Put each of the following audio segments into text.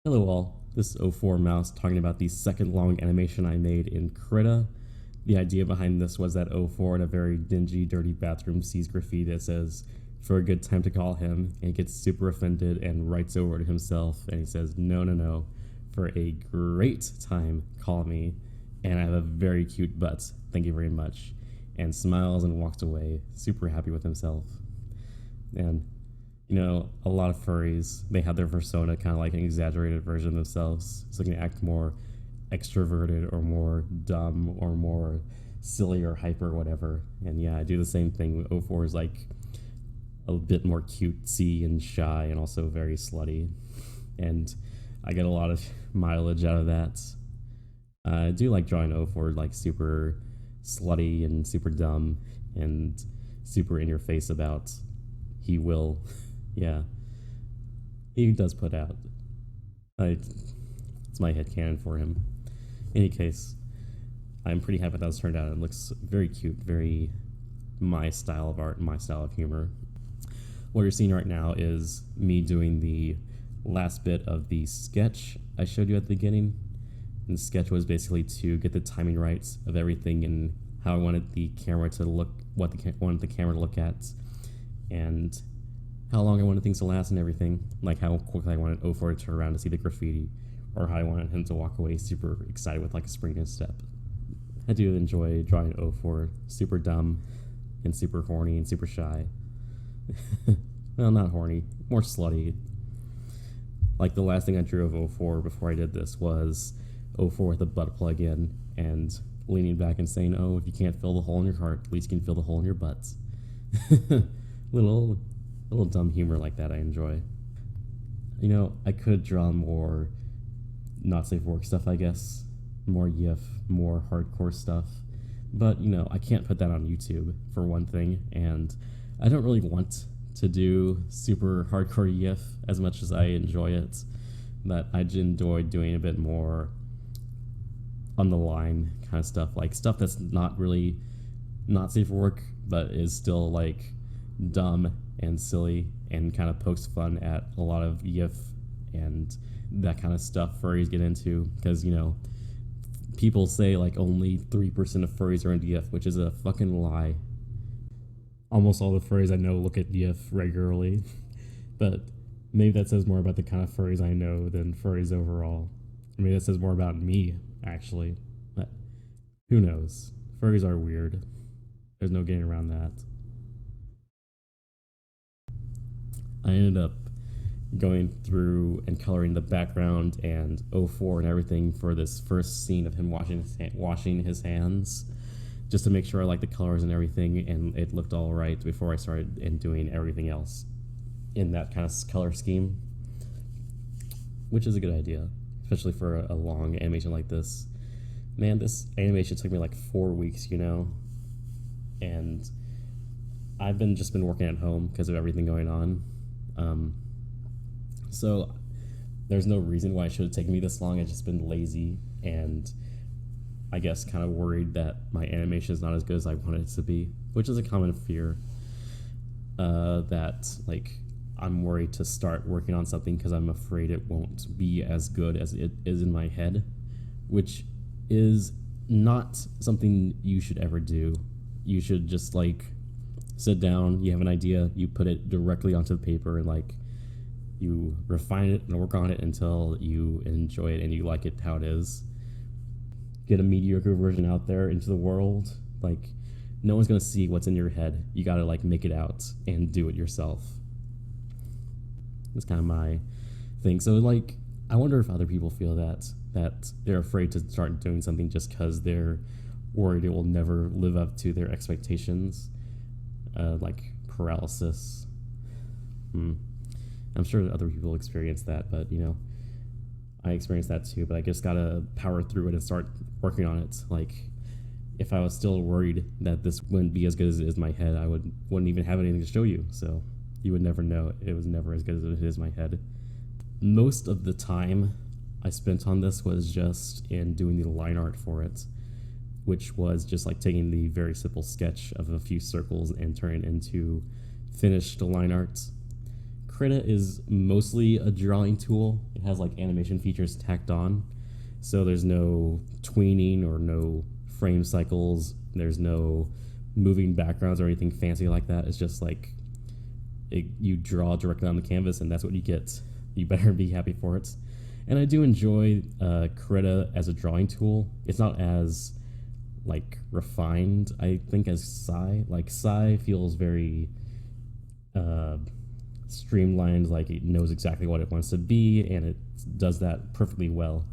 Hello all, this is Ohfour Mouse talking about the second long animation I made in Krita. The idea behind this was that Ohfour in a very dingy, dirty bathroom sees graffiti that says, "For a good time to call him," and he gets super offended and writes over to himself and he says, "No, no, no, for a great time, call me, and I have a very cute butt, thank you very much," and smiles and walks away, super happy with himself. And a lot of furries, they have their persona kind of like an exaggerated version of themselves. So they can act more extroverted or more dumb or more silly or hyper or whatever. And yeah, I do the same thing. Ohfour is like a bit more cutesy and shy and also very slutty. And I get a lot of mileage out of that. I do like drawing Ohfour like super slutty and super dumb and super in your face about he will. Yeah, he does put out. It's my headcanon for him. In any case, I'm pretty happy how it's turned out. It looks very cute, very my style of art, my style of humor. What you're seeing right now is me doing the last bit of the sketch I showed you at the beginning. And the sketch was basically to get the timing right of everything and how I wanted the camera to look, what I wanted the camera to look at, and how long I wanted things to last and everything, like how quickly I wanted Ohfour to turn around to see the graffiti, or how I wanted him to walk away super excited with like a spring in his step. I do enjoy drawing Ohfour, super dumb and super horny and super shy. Well, not horny, more slutty. Like the last thing I drew of Ohfour before I did this was Ohfour with a butt plug in and leaning back and saying, "Oh, if you can't fill the hole in your heart, at least you can fill the hole in your butt." little dumb humor like that I enjoy. I could draw more not safe for work stuff, I guess. More YIF, more hardcore stuff. But, I can't put that on YouTube, for one thing, and I don't really want to do super hardcore YIF as much as I enjoy it. But I enjoy doing a bit more on the line kind of stuff, like stuff that's not really not safe for work, but is still like dumb and silly and kind of pokes fun at a lot of YIF and that kind of stuff furries get into, because people say like only 3% of furries are into YIF, which is a fucking lie. Almost all the furries I know look at YIF regularly, but maybe that says more about the kind of furries I know than furries overall. Maybe that says more about me, actually, but who knows. Furries are weird. There's no getting around that. I ended up going through and coloring the background and Ohfour and everything for this first scene of him washing his hands, just to make sure I liked the colors and everything, and it looked all right before I started and doing everything else in that kind of color scheme, which is a good idea, especially for a long animation like this. Man, this animation took me like 4 weeks, and I've just been working at home because of everything going on. So there's no reason why it should have taken me this long. I've just been lazy and I guess kind of worried that my animation is not as good as I want it to be, which is a common fear, that like I'm worried to start working on something because I'm afraid it won't be as good as it is in my head, which is not something you should ever do. You should just like sit down, you have an idea, you put it directly onto the paper, and like you refine it and work on it until you enjoy it and you like it how it is. Get a mediocre version out there into the world. Like, no one's gonna see what's in your head. You gotta like make it out and do it yourself. That's kind of my thing. So like, I wonder if other people feel that they're afraid to start doing something just because they're worried it will never live up to their expectations. Like paralysis. I'm sure that other people experience that, but I experienced that too. But I just gotta power through it and start working on it. Like, if I was still worried that this wouldn't be as good as it is in my head, I wouldn't even have anything to show you. So you would never know it was never as good as it is in my head. Most of the time I spent on this was just in doing the line art for it, which was just like taking the very simple sketch of a few circles and turning it into finished line art. Krita is mostly a drawing tool. It has like animation features tacked on. So there's no tweening or no frame cycles. There's no moving backgrounds or anything fancy like that. It's just like you draw directly on the canvas, and that's what you get. You better be happy for it. And I do enjoy Krita as a drawing tool. It's not as like refined, I think, as Psy. Like Psy feels very streamlined, like it knows exactly what it wants to be, and it does that perfectly well.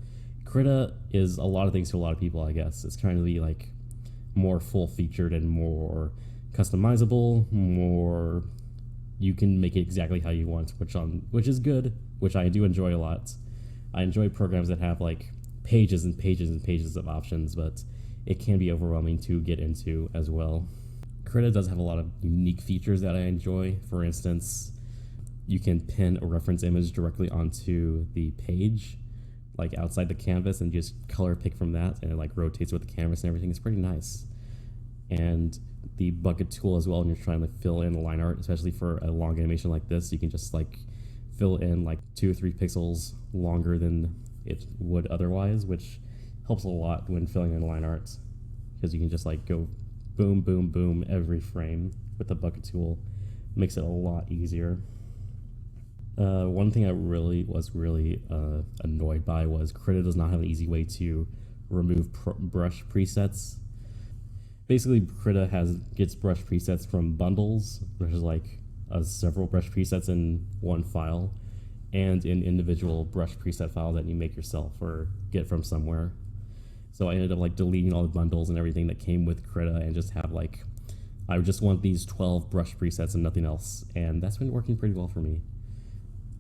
Krita is a lot of things to a lot of people, I guess. It's trying to be like more full featured and more customizable, more you can make it exactly how you want, which is good, which I do enjoy a lot. I enjoy programs that have like pages and pages and pages of options, but it can be overwhelming to get into as well. Krita does have a lot of unique features that I enjoy. For instance, you can pin a reference image directly onto the page, like outside the canvas, and just color pick from that, and it like rotates with the canvas and everything. It's pretty nice. And the bucket tool as well, when you're trying to fill in the line art, especially for a long animation like this, you can just like fill in like 2 or 3 pixels longer than it would otherwise, which helps a lot when filling in line art, because you can just like go boom, boom, boom every frame with the bucket tool. Makes it a lot easier. One thing I was really annoyed by was Krita does not have an easy way to remove brush presets. Basically, Krita gets brush presets from bundles, which is like several brush presets in one file, and in individual brush preset files that you make yourself or get from somewhere. So I ended up like deleting all the bundles and everything that came with Krita, and just have like, I just want these 12 brush presets and nothing else, and that's been working pretty well for me.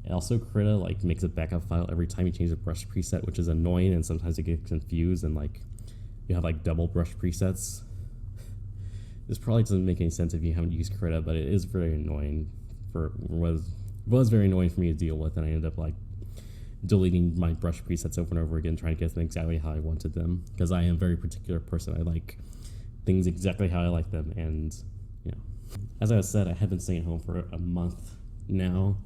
And also, Krita like makes a backup file every time you change a brush preset, which is annoying, and sometimes it gets confused and like you have like double brush presets. This probably doesn't make any sense if you haven't used Krita, but it is very annoying. Was very annoying for me to deal with, and I ended up like deleting my brush presets over and over again, trying to get them exactly how I wanted them, because I am a very particular person. I like things exactly how I like them, and as I said, I have been staying home for a month now,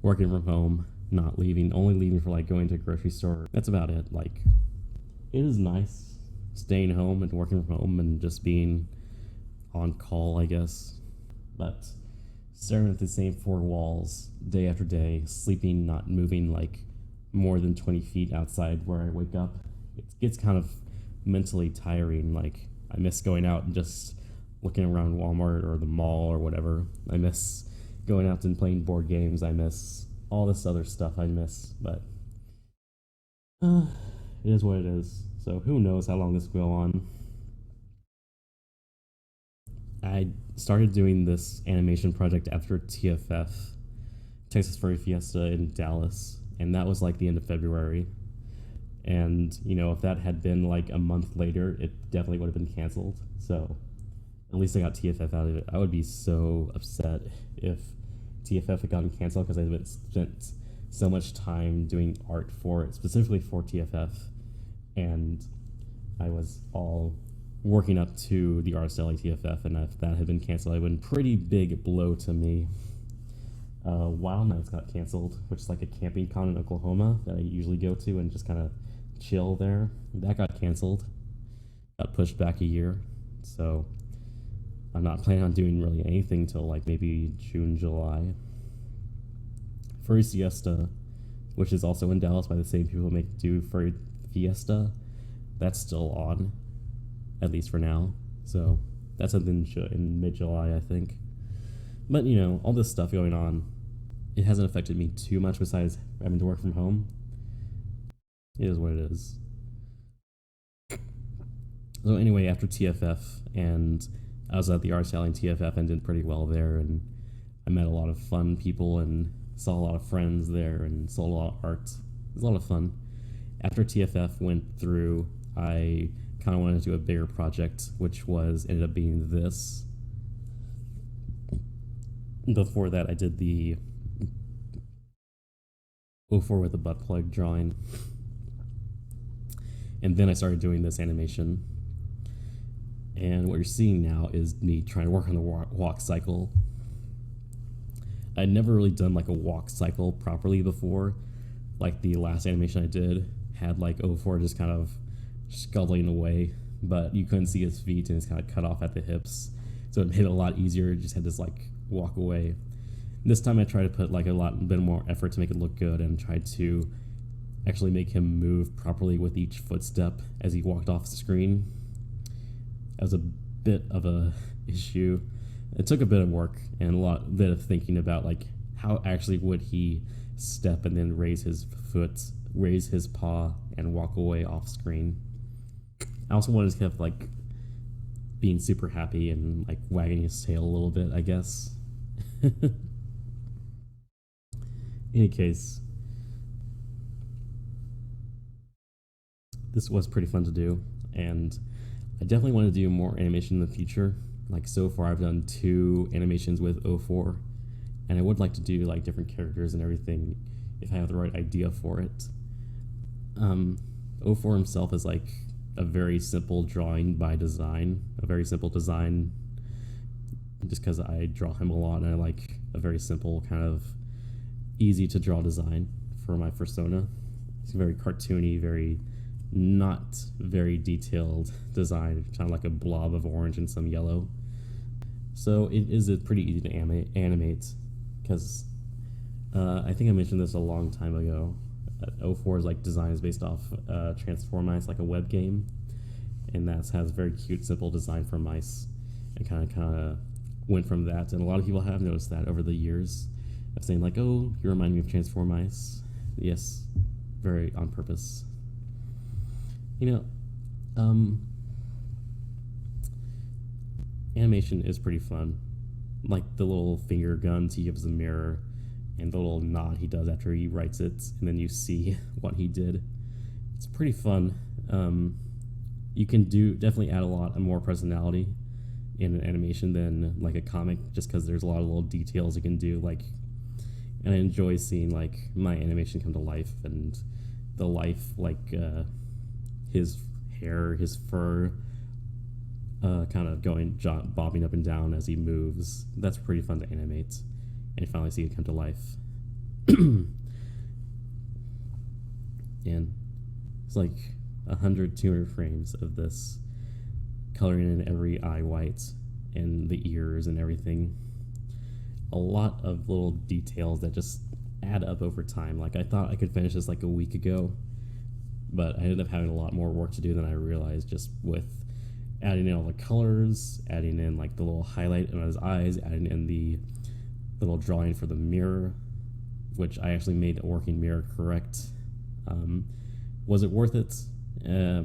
working from home, not leaving, only leaving for like going to a grocery store. That's about it. Like, it is nice staying home and working from home and just being on call, I guess, but staring at the same 4 walls day after day, sleeping, not moving like more than 20 feet outside where I wake up, it gets kind of mentally tiring. Like, I miss going out and just looking around Walmart or the mall or whatever. I miss going out and playing board games. I miss all this other stuff I miss, but it is what it is. So who knows how long this will go on. I started doing this animation project after TFF, Texas Furry Fiesta in Dallas, and that was like the end of February. And, if that had been like a month later, it definitely would have been canceled. So at least I got TFF out of it. I would be so upset if TFF had gotten canceled, because I spent so much time doing art for it, specifically for TFF, and I was all working up to the art style like TFF, and if that had been canceled, it would have been a pretty big blow to me. Wild Nights got canceled, which is like a camping con in Oklahoma that I usually go to and just kind of chill there. That got canceled, got pushed back a year, so I'm not planning on doing really anything till like maybe June, July. Furry Siesta, which is also in Dallas by the same people who do Furry Fiesta, that's still on, at least for now. So that's something in mid-July, I think. But, all this stuff going on, it hasn't affected me too much besides having to work from home. It is what it is. So anyway, after TFF, and I was at the art selling TFF and did pretty well there, and I met a lot of fun people and saw a lot of friends there and sold a lot of art. It was a lot of fun. After TFF went through, I kind of wanted to do a bigger project, which ended up being this. Before that, I did the Ohfour with the butt plug drawing, and then I started doing this animation. And what you're seeing now is me trying to work on the walk cycle. I'd never really done like a walk cycle properly before. like the last animation I did had like Ohfour just kind of scuttling away, but you couldn't see his feet and it's kind of cut off at the hips, so it made it a lot easier. It just had to like walk away. This time I tried to put like a bit more effort to make it look good and tried to actually make him move properly with each footstep as he walked off the screen. That was a bit of a issue. It took a bit of work and a bit of thinking about like how actually would he step and then raise his foot, raise his paw, and walk away off screen. I also wanted to keep like being super happy and like wagging his tail a little bit, I guess. In any case, this was pretty fun to do, and I definitely want to do more animation in the future. Like so far I've done 2 animations with Ohfour, and I would like to do like different characters and everything if I have the right idea for it. Ohfour himself is like a very simple drawing by design, a very simple design just because I draw him a lot and I like a very simple kind of easy to draw design for my persona. It's very cartoony, very not very detailed design, kind of like a blob of orange and some yellow. So it is pretty easy to animate because I think I mentioned this a long time ago. Ohfour's like design is based off Transform Mice, like a web game, and that has very cute, simple design for mice. And kind of went from that, and a lot of people have noticed that over the years of saying like, "Oh, you remind me of Transform Mice." Yes, very on purpose. You know, animation is pretty fun. Like the little finger guns he gives the mirror, and the little nod he does after he writes it, and then you see what he did. It's pretty fun. You can definitely add a lot more personality in an animation than like a comic, just because there's a lot of little details you can do. Like, and I enjoy seeing like my animation come to life, and the life like his hair, his fur, kind of bobbing up and down as he moves. That's pretty fun to animate, and finally see it come to life. And it's like 100-200 frames of this, coloring in every eye white and the ears and everything. A lot of little details that just add up over time. Like I thought I could finish this like a week ago, but I ended up having a lot more work to do than I realized, just with adding in all the colors, adding in like the little highlight on his eyes, adding in the little drawing for the mirror, which I actually made a working mirror correct. Was it worth it?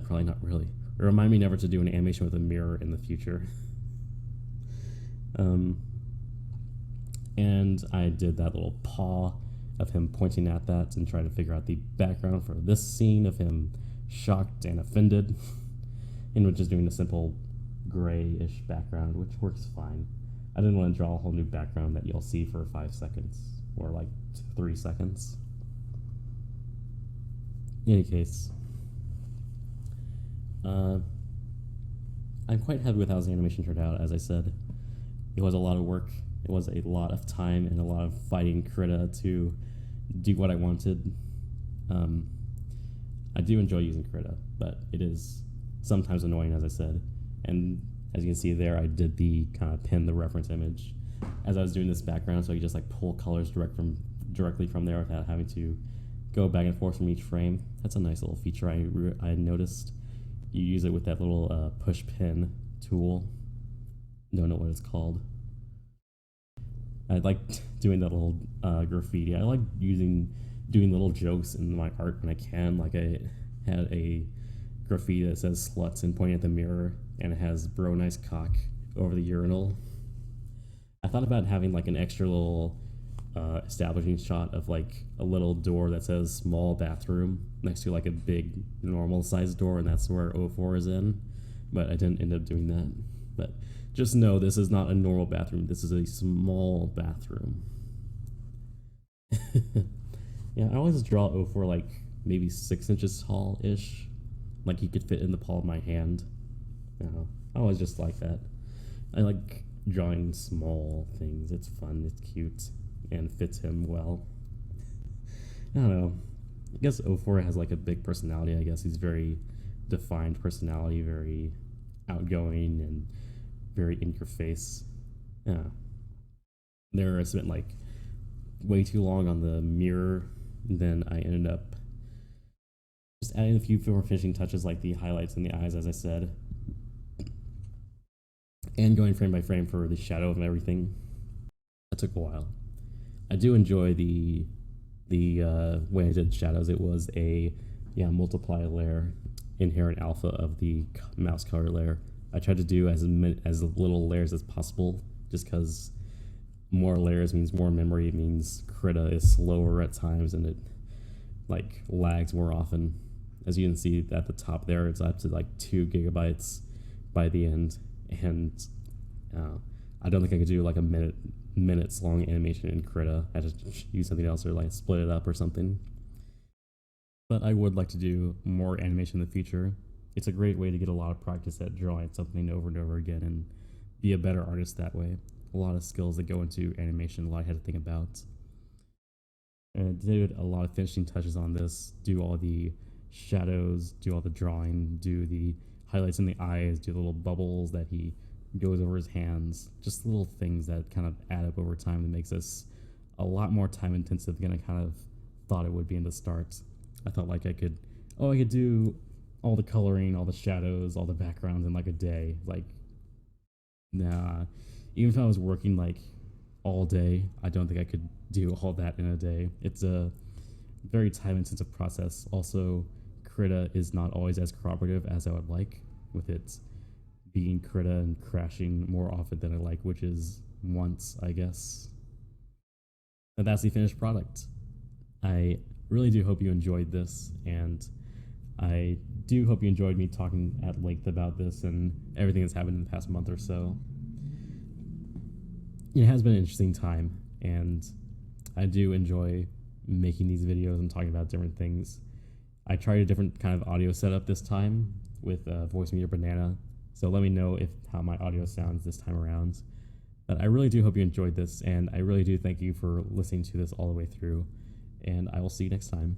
Probably not really. Remind me never to do an animation with a mirror in the future. And I did that little paw of him pointing at that and trying to figure out the background for this scene of him shocked and offended, and we're just doing a simple grayish background, which works fine. I didn't want to draw a whole new background that you'll see for 5 seconds or like 3 seconds. In any case, I'm quite happy with how this animation turned out. As I said, it was a lot of work. It was a lot of time and a lot of fighting Krita to do what I wanted. I do enjoy using Krita, but it is sometimes annoying, as I said. And as you can see there, I did the kind of pin the reference image as I was doing this background, so I could just like pull colors directly from there without having to go back and forth from each frame. That's a nice little feature I noticed. You use it with that little push pin tool. Don't know what it's called. I like doing that little graffiti. I like doing little jokes in my art when I can. Like I had a graffiti that says sluts and pointing at the mirror, and it has bro nice cock over the urinal. I thought about having like an extra little establishing shot of like a little door that says small bathroom next to like a big normal sized door, and that's where Ohfour is in, but I didn't end up doing that. But just know this is not a normal bathroom, this is a small bathroom. Yeah, I always draw Ohfour like maybe 6 inches tall ish, like he could fit in the palm of my hand. I always just like that. I like drawing small things. It's fun, it's cute, and fits him well. I don't know. I guess Ohfour has like a big personality. I guess he's very defined personality, very outgoing and very in your face. Yeah. There I spent like way too long on the mirror. Then I ended up just adding a few more finishing touches like the highlights in the eyes, as I said, and going frame by frame for the shadow of everything. That took a while. I do enjoy the way I did shadows. It was a multiply layer, inherent alpha of the mouse color layer. I tried to do as little layers as possible, just because more layers means more memory. It means Krita is slower at times and it like lags more often. As you can see at the top there, it's up to like 2 gigabytes by the end, and I don't think I could do like a minutes long animation in Krita. I just use something else or like split it up or something. But I would like to do more animation in the future. It's a great way to get a lot of practice at drawing something over and over again and be a better artist that way. A lot of skills that go into animation, a lot I had to think about. And I did a lot of finishing touches on this, do all the shadows, do all the drawing, do the highlights in the eyes, do the little bubbles that he goes over his hands, just little things that kind of add up over time that makes this a lot more time intensive than I kind of thought it would be in the start. I thought like I could do all the coloring, all the shadows, all the backgrounds in like a day. Like, nah. Even if I was working like all day, I don't think I could do all that in a day. It's a very time intensive process. Also, Krita is not always as cooperative as I would like, with it being Krita and crashing more often than I like, which is once, I guess. And that's the finished product. I really do hope you enjoyed this, and I do hope you enjoyed me talking at length about this and everything that's happened in the past month or so. It has been an interesting time, and I do enjoy making these videos and talking about different things. I tried a different kind of audio setup this time with Voicemeter Banana, so let me know how my audio sounds this time around. But I really do hope you enjoyed this, and I really do thank you for listening to this all the way through, and I will see you next time.